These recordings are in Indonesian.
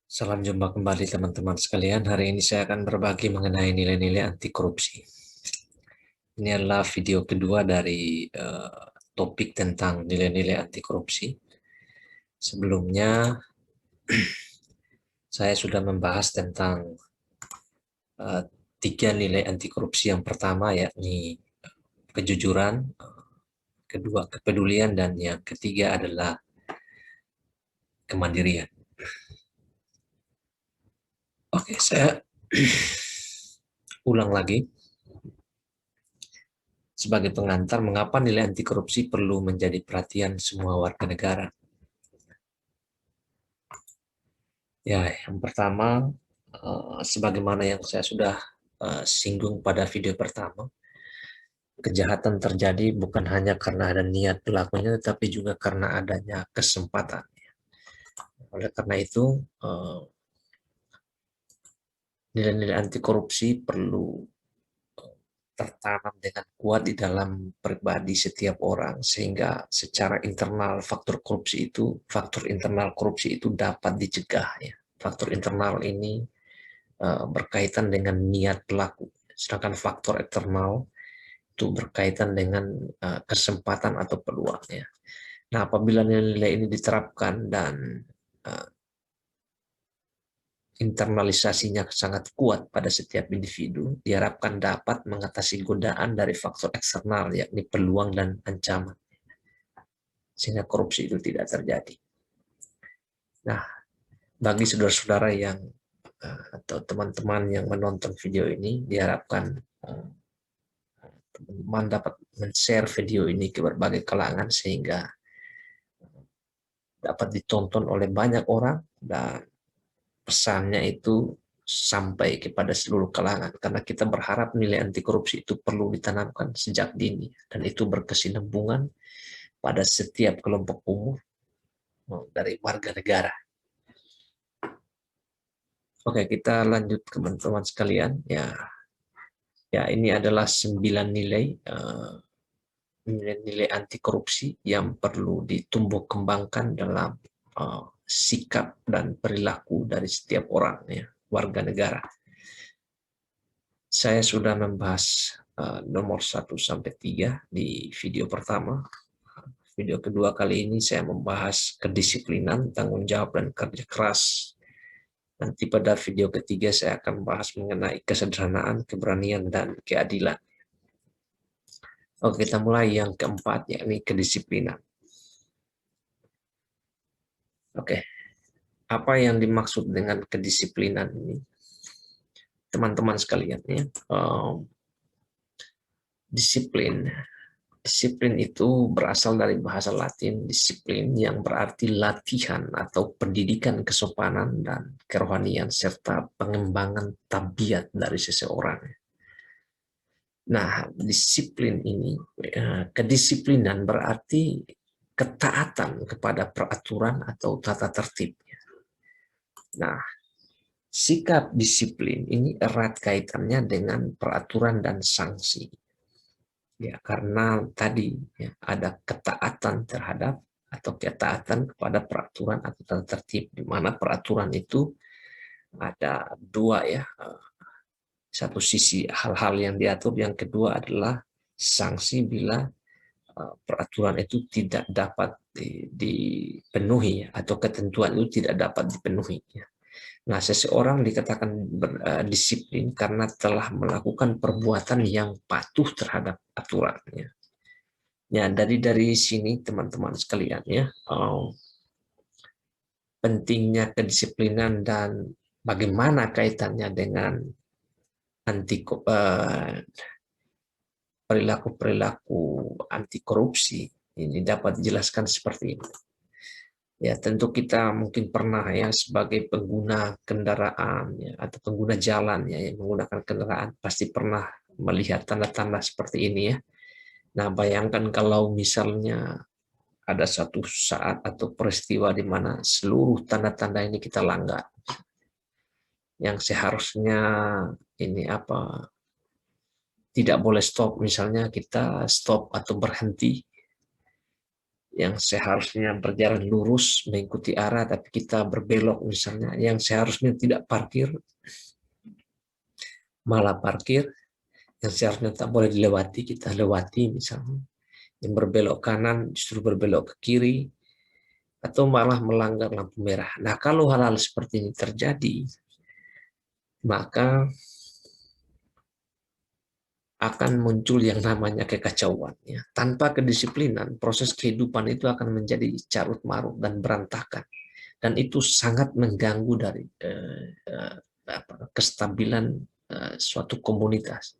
Salam jumpa kembali teman-teman sekalian. Hari ini saya akan berbagi mengenai nilai-nilai anti korupsi. Ini adalah video kedua dari topik tentang nilai-nilai anti korupsi. Sebelumnya saya sudah membahas tentang uh, tiga nilai anti korupsi. Yang pertama yakni kejujuran, kedua kepedulian, dan yang ketiga adalah kemandirian. Oke, saya ulang lagi. Sebagai pengantar, mengapa nilai anti korupsi perlu menjadi perhatian semua warga negara? Ya, yang pertama, sebagaimana yang saya sudah singgung pada video pertama, kejahatan terjadi bukan hanya karena ada niat pelakunya, tetapi juga karena adanya kesempatan. Oleh karena itu, nilai-nilai anti korupsi perlu tertanam dengan kuat di dalam pribadi setiap orang, sehingga secara internal faktor internal korupsi itu dapat dicegah. Ya. Faktor internal ini berkaitan dengan niat pelaku, sedangkan faktor eksternal itu berkaitan dengan kesempatan atau peluangnya. Nah, apabila nilai-nilai ini diterapkan dan internalisasinya sangat kuat pada setiap individu, diharapkan dapat mengatasi godaan dari faktor eksternal, yakni peluang dan ancaman, sehingga korupsi itu tidak terjadi. Nah, bagi saudara-saudara yang atau teman-teman yang menonton video ini, diharapkan teman-teman dapat men-share video ini ke berbagai kalangan sehingga dapat ditonton oleh banyak orang dan pesannya itu sampai kepada seluruh kalangan, karena kita berharap nilai anti korupsi itu perlu ditanamkan sejak dini dan itu berkesinambungan pada setiap kelompok umur dari warga negara. Oke, kita lanjut teman-teman sekalian. Ya, ini adalah 9 nilai anti korupsi yang perlu ditumbuh kembangkan dalam sikap dan perilaku dari setiap orang, ya, warga negara. Saya sudah membahas nomor 1 sampai 3 di video pertama. Video kedua kali ini saya membahas kedisiplinan, tanggung jawab, dan kerja keras. Nanti pada video ketiga saya akan bahas mengenai kesederhanaan, keberanian, dan keadilan. Oke, kita mulai yang keempat, yakni kedisiplinan. Oke, apa yang dimaksud dengan kedisiplinan ini? Teman-teman sekalian, ya, disiplin. Disiplin itu berasal dari bahasa Latin disiplin, yang berarti latihan atau pendidikan kesopanan dan kerohanian serta pengembangan tabiat dari seseorang. Nah, disiplin ini, kedisiplinan berarti ketaatan kepada peraturan atau tata tertib. Nah, sikap disiplin ini erat kaitannya dengan peraturan dan sanksi. Ya, karena tadi ya, ada ketaatan terhadap atau ketaatan kepada peraturan atau tata tertib, di mana peraturan itu ada dua, ya. Satu sisi hal-hal yang diatur, yang kedua adalah sanksi bila peraturan itu tidak dapat dipenuhi, atau ketentuan itu tidak dapat dipenuhi. Nah, seseorang dikatakan disiplin karena telah melakukan perbuatan yang patuh terhadap aturannya. Ya, dari sini teman-teman sekalian, ya, pentingnya kedisiplinan dan bagaimana kaitannya dengan perilaku anti korupsi ini dapat dijelaskan seperti ini. Ya, tentu kita mungkin pernah, ya, sebagai pengguna kendaraan, ya, atau pengguna jalan, ya, yang menggunakan kendaraan pasti pernah melihat tanda-tanda seperti ini, ya. Nah, bayangkan kalau misalnya ada satu saat atau peristiwa di mana seluruh tanda-tanda ini kita langgar, yang seharusnya ini tidak boleh stop, misalnya kita stop atau berhenti, yang seharusnya berjalan lurus mengikuti arah tapi kita berbelok misalnya, yang seharusnya tidak parkir malah parkir, yang seharusnya tak boleh dilewati kita lewati misalnya, yang berbelok kanan justru berbelok ke kiri atau malah melanggar lampu merah. Nah, kalau hal-hal seperti ini terjadi, maka akan muncul yang namanya kekacauan. Ya. Tanpa kedisiplinan, proses kehidupan itu akan menjadi carut marut dan berantakan. Dan itu sangat mengganggu dari kestabilan suatu komunitas.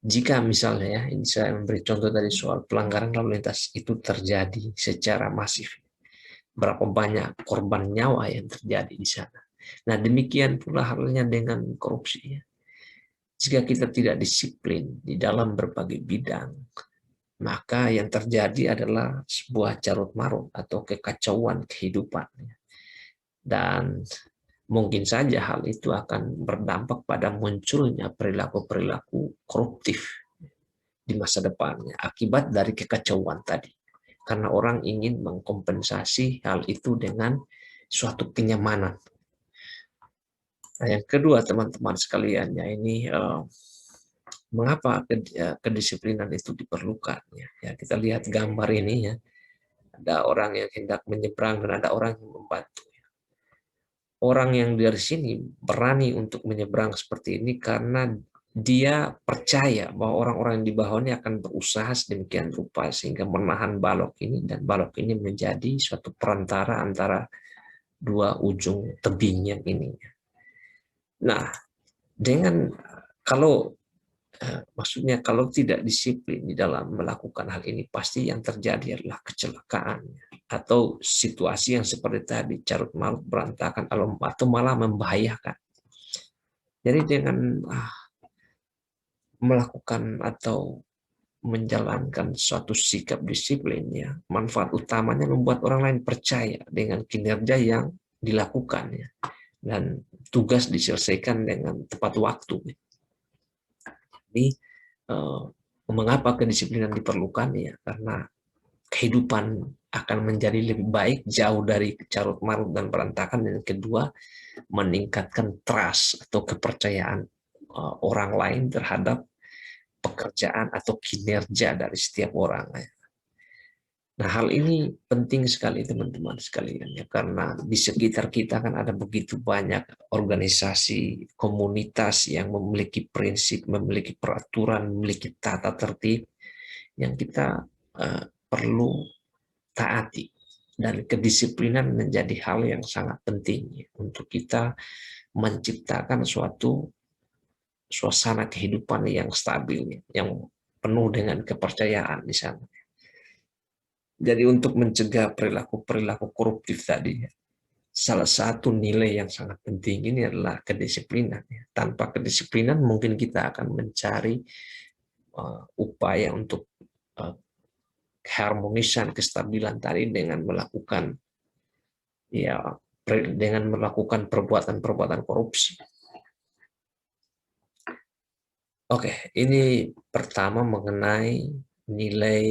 Jika misalnya ya, ini saya memberi contoh dari soal pelanggaran lalu lintas itu terjadi secara masif, berapa banyak korban nyawa yang terjadi di sana. Nah, demikian pula halnya dengan korupsi. Jika kita tidak disiplin di dalam berbagai bidang, maka yang terjadi adalah sebuah carut marut atau kekacauan kehidupan. Dan mungkin saja hal itu akan berdampak pada munculnya perilaku-perilaku koruptif di masa depannya akibat dari kekacauan tadi. Karena orang ingin mengkompensasi hal itu dengan suatu kenyamanan. Nah, yang kedua teman-teman sekalian, ya ini mengapa kedisiplinan itu diperlukan? Ya, kita lihat gambar ini ya, ada orang yang hendak menyeberang dan ada orang yang membantu. Orang yang dari sini berani untuk menyeberang seperti ini karena dia percaya bahwa orang-orang di bawahnya akan berusaha sedemikian rupa sehingga menahan balok ini, dan balok ini menjadi suatu perantara antara dua ujung tebing yang ini. Nah, dengan kalau maksudnya kalau tidak disiplin di dalam melakukan hal ini, pasti yang terjadi adalah kecelakaan atau situasi yang seperti tadi, carut marut berantakan atau malah membahayakan. Jadi dengan melakukan atau menjalankan suatu sikap disiplin, ya, manfaat utamanya membuat orang lain percaya dengan kinerja yang dilakukan, ya, dan tugas diselesaikan dengan tepat waktu. Jadi mengapa kedisiplinan diperlukan? Ya karena kehidupan akan menjadi lebih baik, jauh dari carut marut dan berantakan. Dan kedua, meningkatkan trust atau kepercayaan orang lain terhadap pekerjaan atau kinerja dari setiap orang. Nah, hal ini penting sekali teman-teman sekalian, ya, karena di sekitar kita kan ada begitu banyak organisasi, komunitas yang memiliki prinsip, memiliki peraturan, memiliki tata tertib yang kita perlu taati. Dan kedisiplinan menjadi hal yang sangat penting, ya, untuk kita menciptakan suatu suasana kehidupan yang stabil, yang penuh dengan kepercayaan di sana. Jadi untuk mencegah perilaku-perilaku koruptif tadi, salah satu nilai yang sangat penting ini adalah kedisiplinan. Tanpa kedisiplinan mungkin kita akan mencari upaya untuk keharmonisan, kestabilan tadi dengan melakukan perbuatan-perbuatan korupsi. Oke, ini pertama mengenai nilai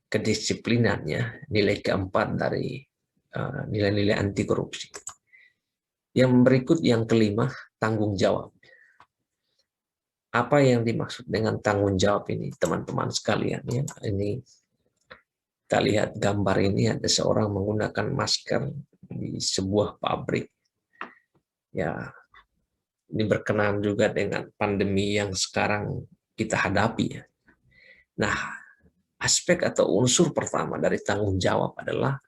kedisiplinannya, nilai keempat dari nilai-nilai anti korupsi. Yang berikut, yang kelima, tanggung jawab. Apa yang dimaksud dengan tanggung jawab ini, teman-teman sekalian? Ya, ini kita lihat gambar ini, ada seorang menggunakan masker di sebuah pabrik. Ya, ini berkenaan juga dengan pandemi yang sekarang kita hadapi. Ya. Nah, aspek atau unsur pertama dari tanggung jawab adalah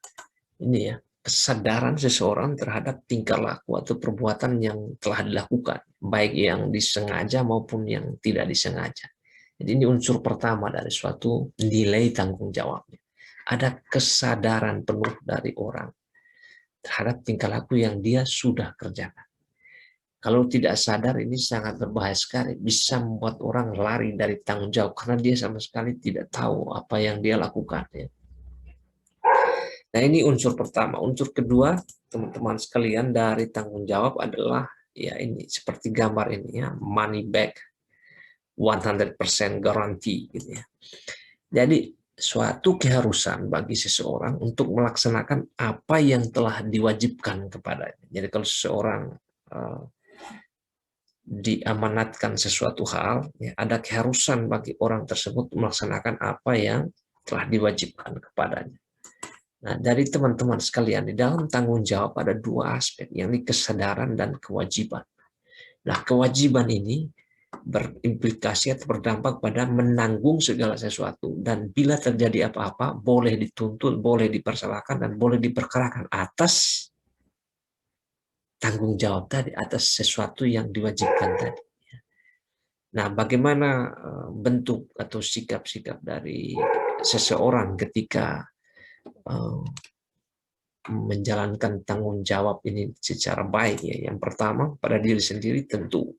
ini ya, kesadaran seseorang terhadap tingkah laku atau perbuatan yang telah dilakukan, baik yang disengaja maupun yang tidak disengaja. Jadi ini unsur pertama dari suatu nilai tanggung jawabnya. Ada kesadaran penuh dari orang terhadap tingkah laku yang dia sudah kerjakan. Kalau tidak sadar, ini sangat berbahaya sekali. Bisa membuat orang lari dari tanggung jawab karena dia sama sekali tidak tahu apa yang dia lakukan. Nah, ini unsur pertama. Unsur kedua, teman-teman sekalian, dari tanggung jawab adalah ya ini seperti gambar ini ya, money back 100% guarantee gitu ya. Jadi suatu keharusan bagi seseorang untuk melaksanakan apa yang telah diwajibkan kepadanya. Jadi kalau seseorang diamanatkan sesuatu hal, ya, ada keharusan bagi orang tersebut melaksanakan apa yang telah diwajibkan kepadanya. Nah, dari teman-teman sekalian, di dalam tanggung jawab ada dua aspek, yakni kesadaran dan kewajiban. Nah, kewajiban ini berimplikasi atau berdampak pada menanggung segala sesuatu, dan bila terjadi apa-apa boleh dituntut, boleh dipersalahkan, dan boleh diperkarakan atas tanggung jawab tadi, atas sesuatu yang diwajibkan tadi. Nah, bagaimana bentuk atau sikap-sikap dari seseorang ketika menjalankan tanggung jawab ini secara baik, ya. Yang pertama, pada diri sendiri tentu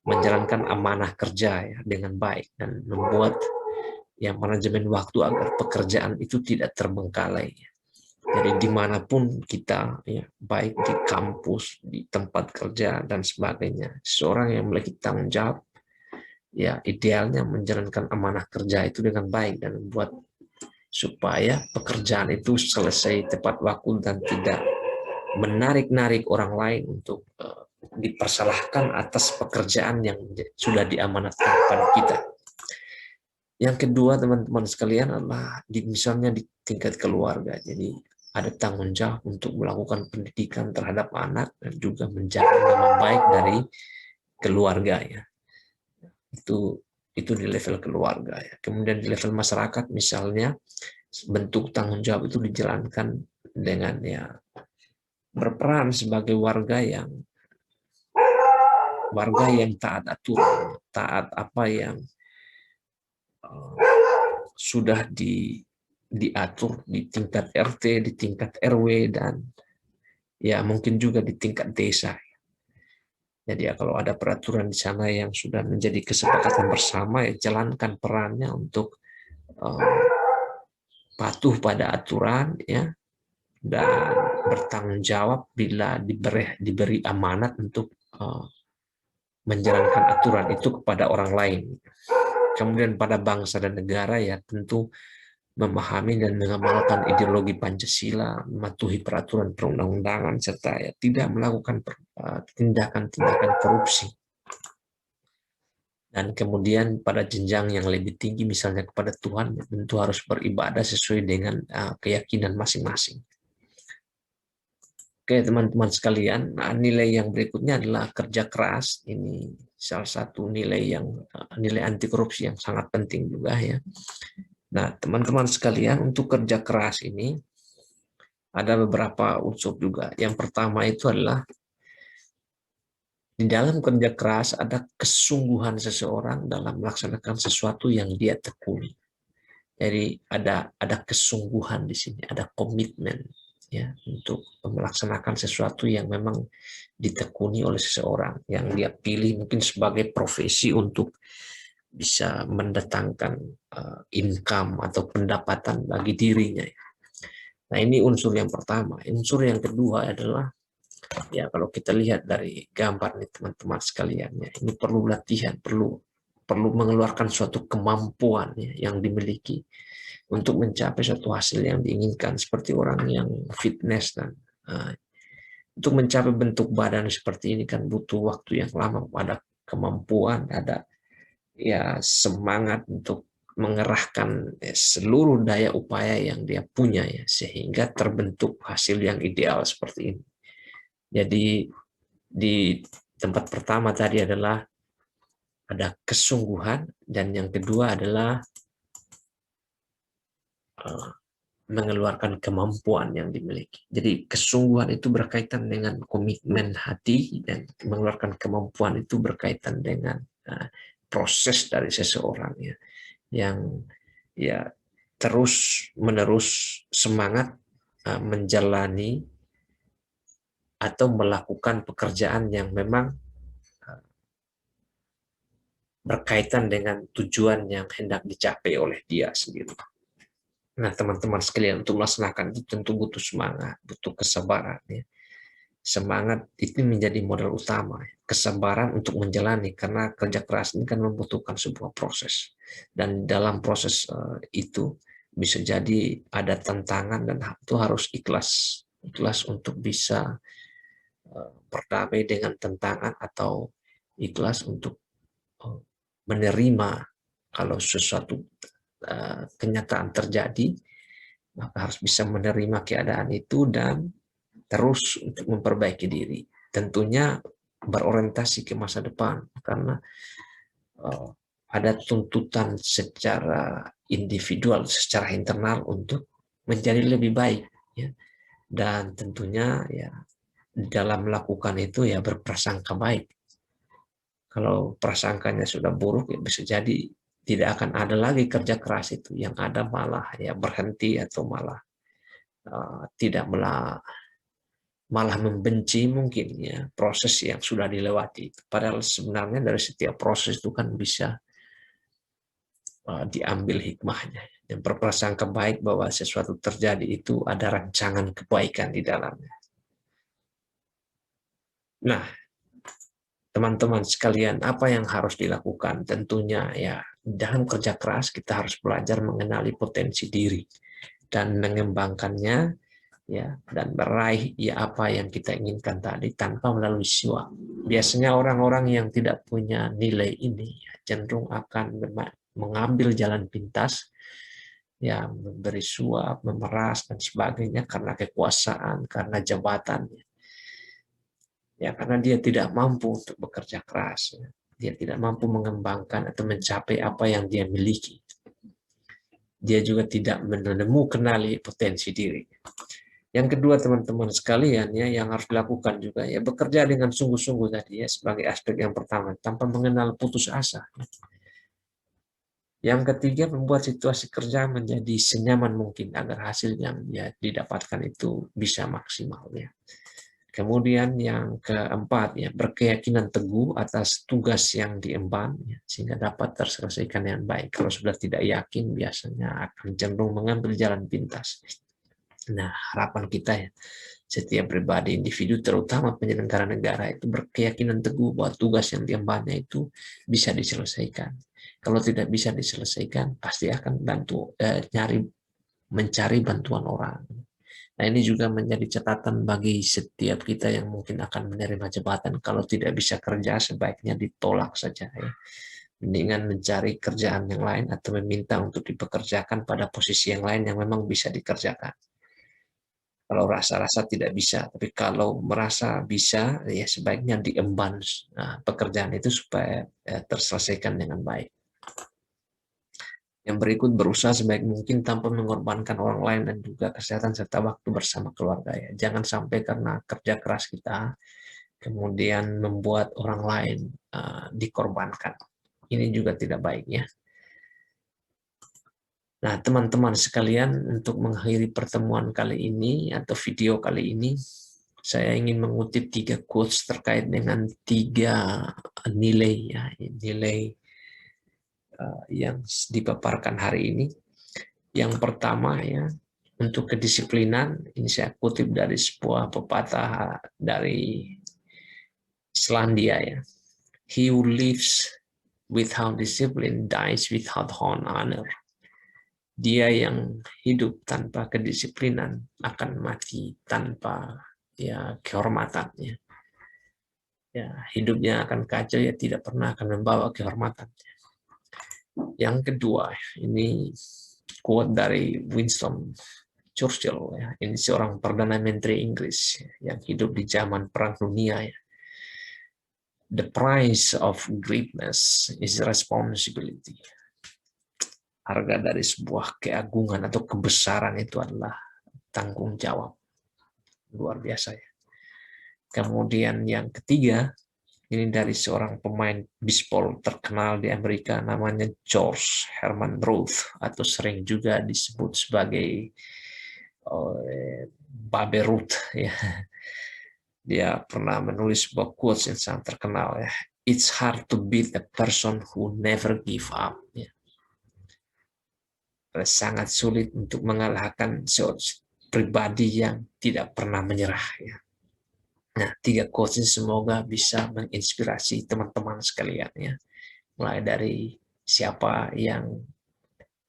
menjalankan amanah kerja, ya, dengan baik dan membuat manajemen waktu agar pekerjaan itu tidak terbengkalai. Jadi dimanapun kita, ya, baik di kampus, di tempat kerja dan sebagainya, seorang yang memiliki tanggung jawab, ya, idealnya menjalankan amanah kerja itu dengan baik dan membuat supaya pekerjaan itu selesai tepat waktu dan tidak menarik-narik orang lain untuk dipersalahkan atas pekerjaan yang sudah diamanatkan kepada kita. Yang kedua, teman-teman sekalian, adalah misalnya di tingkat keluarga. Jadi ada tanggung jawab untuk melakukan pendidikan terhadap anak dan juga menjaga nama baik dari keluarga, ya. Itu di level keluarga, ya. Kemudian di level masyarakat, misalnya bentuk tanggung jawab itu dijalankan dengan, ya, berperan sebagai warga yang taat aturan, taat apa yang sudah diatur di tingkat RT, di tingkat RW, dan ya mungkin juga di tingkat desa. Jadi ya, kalau ada peraturan di sana yang sudah menjadi kesepakatan bersama, ya jalankan perannya untuk patuh pada aturan, ya, dan bertanggung jawab bila diberi amanat untuk menjalankan aturan itu kepada orang lain. Kemudian pada bangsa dan negara, ya tentu memahami dan mengamalkan ideologi Pancasila, mematuhi peraturan perundang-undangan, serta, ya, tidak melakukan tindakan-tindakan korupsi. Dan kemudian pada jenjang yang lebih tinggi, misalnya kepada Tuhan, tentu harus beribadah sesuai dengan keyakinan masing-masing. Oke, teman-teman sekalian, nilai yang berikutnya adalah kerja keras. Ini salah satu nilai anti korupsi yang sangat penting juga, ya. Nah, teman-teman sekalian, untuk kerja keras ini ada beberapa unsur juga. Yang pertama itu adalah di dalam kerja keras ada kesungguhan seseorang dalam melaksanakan sesuatu yang dia tekuni. Jadi ada kesungguhan di sini, ada komitmen, ya, untuk melaksanakan sesuatu yang memang ditekuni oleh seseorang, yang dia pilih mungkin sebagai profesi untuk bisa mendatangkan income atau pendapatan bagi dirinya. Nah, ini unsur yang pertama. Unsur yang kedua adalah, ya, kalau kita lihat dari gambar nih teman-teman sekalian, ya, ini perlu latihan, perlu mengeluarkan suatu kemampuan, ya, yang dimiliki untuk mencapai suatu hasil yang diinginkan, seperti orang yang fitness, dan untuk mencapai bentuk badan seperti ini kan butuh waktu yang lama, ada kemampuan, ada, ya, semangat untuk mengerahkan seluruh daya upaya yang dia punya, ya, sehingga terbentuk hasil yang ideal seperti ini. Jadi di tempat pertama tadi adalah ada kesungguhan, dan yang kedua adalah mengeluarkan kemampuan yang dimiliki. Jadi kesungguhan itu berkaitan dengan komitmen hati, dan mengeluarkan kemampuan itu berkaitan dengan proses dari seseorang, ya, yang, ya, terus menerus semangat menjalani atau melakukan pekerjaan yang memang berkaitan dengan tujuan yang hendak dicapai oleh dia sendiri. Nah, teman-teman sekalian, untuk melaksanakan itu tentu butuh semangat, butuh kesabaran, ya. Semangat itu menjadi modal utama, kesabaran untuk menjalani, karena kerja keras ini kan membutuhkan sebuah proses, dan dalam proses itu bisa jadi ada tantangan dan itu harus ikhlas untuk bisa berdamai dengan tantangan atau ikhlas untuk menerima kalau sesuatu kenyataan terjadi, maka harus bisa menerima keadaan itu dan terus untuk memperbaiki diri. Tentunya berorientasi ke masa depan karena ada tuntutan secara individual, secara internal untuk menjadi lebih baik, ya. Dan tentunya ya dalam melakukan itu ya berprasangka baik. Kalau prasangkanya sudah buruk ya bisa jadi tidak akan ada lagi kerja keras itu, yang ada malah ya berhenti atau malah tidak malah membenci mungkin ya proses yang sudah dilewati. Padahal sebenarnya dari setiap proses itu kan bisa diambil hikmahnya dan berprasangka baik bahwa sesuatu terjadi itu ada rancangan kebaikan di dalamnya. Nah, teman-teman sekalian, apa yang harus dilakukan? Tentunya ya dalam kerja keras kita harus belajar mengenali potensi diri dan mengembangkannya, ya, dan meraih ya apa yang kita inginkan tadi tanpa melalui suap. Biasanya orang-orang yang tidak punya nilai ini ya, cenderung akan mengambil jalan pintas, ya, memberi suap, memeras dan sebagainya karena kekuasaan, karena jabatan. Ya, karena dia tidak mampu untuk bekerja keras. Ya. Dia tidak mampu mengembangkan atau mencapai apa yang dia miliki. Dia juga tidak kenali potensi diri. Yang kedua, teman-teman sekalian, ya, yang harus dilakukan juga ya bekerja dengan sungguh-sungguh tadi ya sebagai aspek yang pertama tanpa mengenal putus asa. Yang ketiga, membuat situasi kerja menjadi senyaman mungkin agar hasil yang ya didapatkan itu bisa maksimal, ya. Kemudian yang keempat, ya, berkeyakinan teguh atas tugas yang diemban, ya, sehingga dapat terselesaikan dengan baik. Kalau sudah tidak yakin, biasanya akan cenderung mengambil jalan pintas. Nah, harapan kita ya, setiap pribadi, individu, terutama penyelenggara negara itu berkeyakinan teguh bahwa tugas yang diembannya itu bisa diselesaikan. Kalau tidak bisa diselesaikan, pasti akan mencari bantuan orang. Nah, ini juga menjadi catatan bagi setiap kita yang mungkin akan menerima jabatan. Kalau tidak bisa kerja, sebaiknya ditolak saja, ya. Mendingan mencari kerjaan yang lain atau meminta untuk dipekerjakan pada posisi yang lain yang memang bisa dikerjakan. Kalau rasa-rasa tidak bisa, tapi kalau merasa bisa, ya sebaiknya diemban pekerjaan itu supaya terselesaikan dengan baik. Yang berikut, berusaha sebaik mungkin tanpa mengorbankan orang lain dan juga kesehatan serta waktu bersama keluarga, ya. Jangan sampai karena kerja keras kita kemudian membuat orang lain dikorbankan. Ini juga tidak baik, ya. Nah, teman-teman sekalian, untuk mengakhiri pertemuan kali ini atau video kali ini, saya ingin mengutip 3 quotes terkait dengan 3 nilai, ya, nilai yang dipaparkan hari ini. Yang pertama, ya, untuk kedisiplinan, ini saya kutip dari sebuah pepatah dari Selandia, ya. He who lives without discipline dies without honor. Dia yang hidup tanpa kedisiplinan akan mati tanpa ya kehormatannya. Ya, hidupnya akan kacau, ya tidak pernah akan membawa kehormatan. Yang kedua, ini quote dari Winston Churchill, ya. Ini seorang perdana menteri Inggris yang hidup di zaman Perang Dunia, ya. The price of greatness is responsibility. Harga dari sebuah keagungan atau kebesaran itu adalah tanggung jawab. Luar biasa, ya. Kemudian yang ketiga, ini dari seorang pemain bisbol terkenal di Amerika, namanya George Herman Ruth, atau sering juga disebut sebagai Babe Ruth, ya. Dia pernah menulis sebuah quotes yang sangat terkenal, ya. It's hard to beat a person who never give up, ya. Sangat sulit untuk mengalahkan pribadi yang tidak pernah menyerah, ya. Nah, 3 quotes ini semoga bisa menginspirasi teman-teman sekalian, ya. Mulai dari siapa yang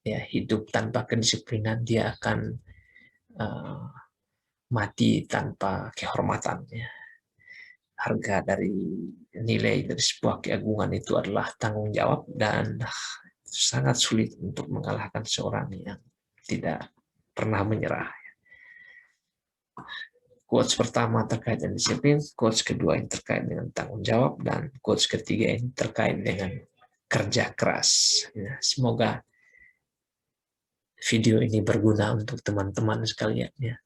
Ya, hidup tanpa kedisiplinan dia akan mati tanpa kehormatan. Ya. Harga dari nilai dari sebuah keagungan itu adalah tanggung jawab, dan sangat sulit untuk mengalahkan seorang yang tidak pernah menyerah. Quotes pertama terkait dengan disiplin, quotes kedua yang terkait dengan tanggung jawab, dan quotes ketiga yang terkait dengan kerja keras. Ya, semoga video ini berguna untuk teman-teman sekalian. Ya.